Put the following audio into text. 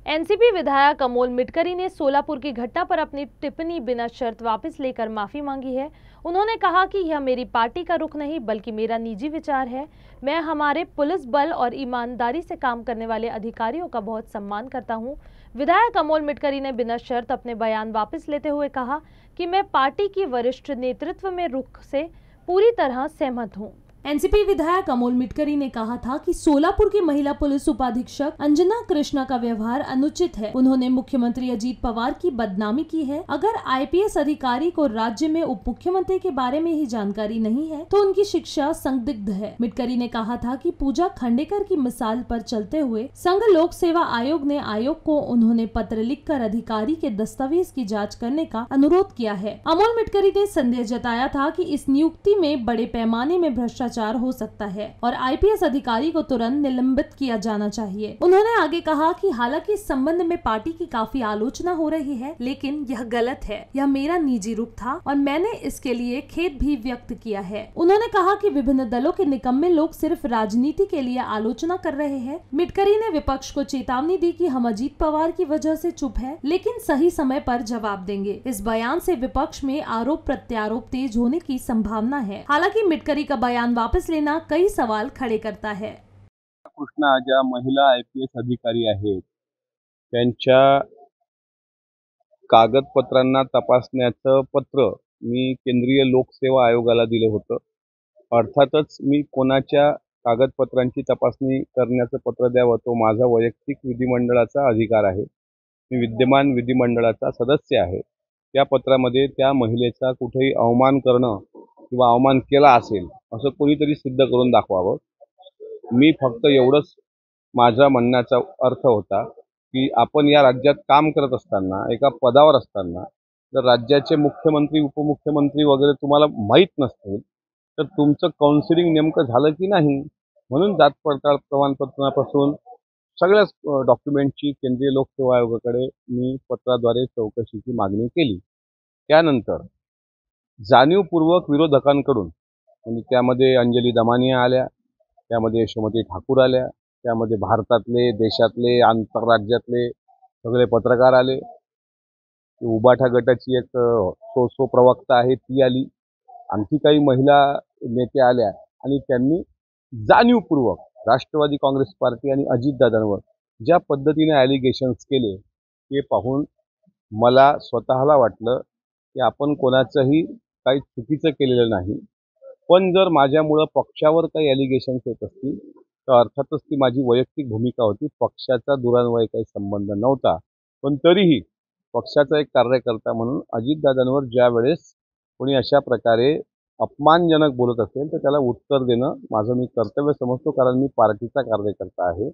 NCP विधायक अमोल मिटकरी ने सोलापुर की घटना पर अपनी टिप्पणी बिना शर्त वापस लेकर माफी मांगी है। उन्होंने कहा कि यह मेरी पार्टी का रुख नहीं बल्कि मेरा निजी विचार है। मैं हमारे पुलिस बल और ईमानदारी से काम करने वाले अधिकारियों का बहुत सम्मान करता हूं। विधायक अमोल मिटकरी ने बिना शर्त अपने बयान वापस लेते हुए कहा कि मैं पार्टी की वरिष्ठ नेतृत्व में रुख से पूरी तरह सहमत हूँ। एनसीपी विधायक अमोल मिटकरी ने कहा था कि सोलापुर की महिला पुलिस उपाधीक्षक अंजना कृष्णा का व्यवहार अनुचित है। उन्होंने मुख्यमंत्री अजीत पवार की बदनामी की है। अगर आईपीएस अधिकारी को राज्य में उप मुख्यमंत्री के बारे में ही जानकारी नहीं है तो उनकी शिक्षा संदिग्ध है। मिटकरी ने कहा था कि पूजा खंडेकर की मिसाल पर चलते हुए संघ लोक सेवा आयोग ने आयोग को उन्होंने पत्र लिखकर अधिकारी के दस्तावेज की जाँच करने का अनुरोध किया है। अमोल मिटकरी ने संदेह जताया था कि इस नियुक्ति में बड़े पैमाने में भ्रष्टाचार हो सकता है और आईपीएस अधिकारी को तुरंत निलंबित किया जाना चाहिए। उन्होंने आगे कहा कि हालांकि इस संबंध में पार्टी की काफी आलोचना हो रही है, लेकिन यह गलत है। यह मेरा निजी रुख था और मैंने इसके लिए खेद भी व्यक्त किया है। उन्होंने कहा कि विभिन्न दलों के निकम्मे लोग सिर्फ राजनीति के लिए आलोचना कर रहे हैं। मिटकरी ने विपक्ष को चेतावनी दी कि हम अजीत पवार की वजह से चुप है, लेकिन सही समय पर जवाब देंगे। इस बयान से विपक्ष में आरोप प्रत्यारोप तेज होने की संभावना है। हालांकि मिटकरी का बयान वापस लेना कई सवाल खड़े करता है। कृष्णा ज्या महिला आयपीएस अधिकारी आहेत त्यांच्या कागदपत्रांना तपासण्याचं पत्र मी केंद्रीय लोकसेवा आयोगाला दिलं होतं। अर्थातच मी कोणाच्या कागदपत्रांची तपासणी करण्याचं पत्र द्यावं तो माझा वैयक्तिक विधिमंडळाचा अधिकार आहे। मी विद्यमान विधिमंडळाचा सदस्य आहे। त्या पत्रामध्ये त्या महिलेचा कुठेही अवमान करणं किंवा अवमान केला असेल असं कोणीतरी सिद्ध करून दाखवावं। मी फक्त एवढंच माझा म्हणण्याचा अर्थ होता की आपण या राज्यात काम करत असताना एका पदावर असताना जर राज्याचे मुख्यमंत्री उपमुख्यमंत्री वगैरे तुम्हाला माहीत नसतील तर तुमचं काउन्सिलिंग नेमकं झालं की नाही म्हणून जात पडताळ प्रमाणपत्रापासून सगळ्याच डॉक्युमेंटची केंद्रीय लोकसेवा आयोगाकडे मी पत्राद्वारे चौकशीची मागणी केली। त्यानंतर जाणीवपूर्वक विरोधकांकडून म्हणजे त्यामध्ये अंजली दमानिया आल्या, त्यामध्ये यशोमती ठाकूर आल्या, त्यामध्ये भारतातले देशातले आंतरराज्यातले सगळे पत्रकार आले। उबाठा गटाची एक सो प्रवक्ता आहे ती आली, आणखी काही महिला नेते आल्या आणि त्यांनी जाणीवपूर्वक राष्ट्रवादी काँग्रेस पार्टी आणि अजितदादांवर ज्या पद्धतीने ॲलिगेशन्स केले ते पाहून मला स्वतःला वाटलं की आपण कोणाचंही काही चुकीचं केलेलं नाही। पण जर माझ्यामुळं पक्षावर काही ॲलिगेशन्स येत असतील तर अर्थातच ती माझी वैयक्तिक भूमिका होती। पक्षाचा दुरान्वये काही संबंध नव्हता। पण तरीही पक्षाचा एक कार्यकर्ता म्हणून अजितदादांवर ज्या वेळेस कोणी अशा प्रकारे अपमानजनक बोलत असेल तर त्याला उत्तर देणं माझं मी कर्तव्य समजतो, कारण मी पार्टीचा कार्यकर्ता आहे।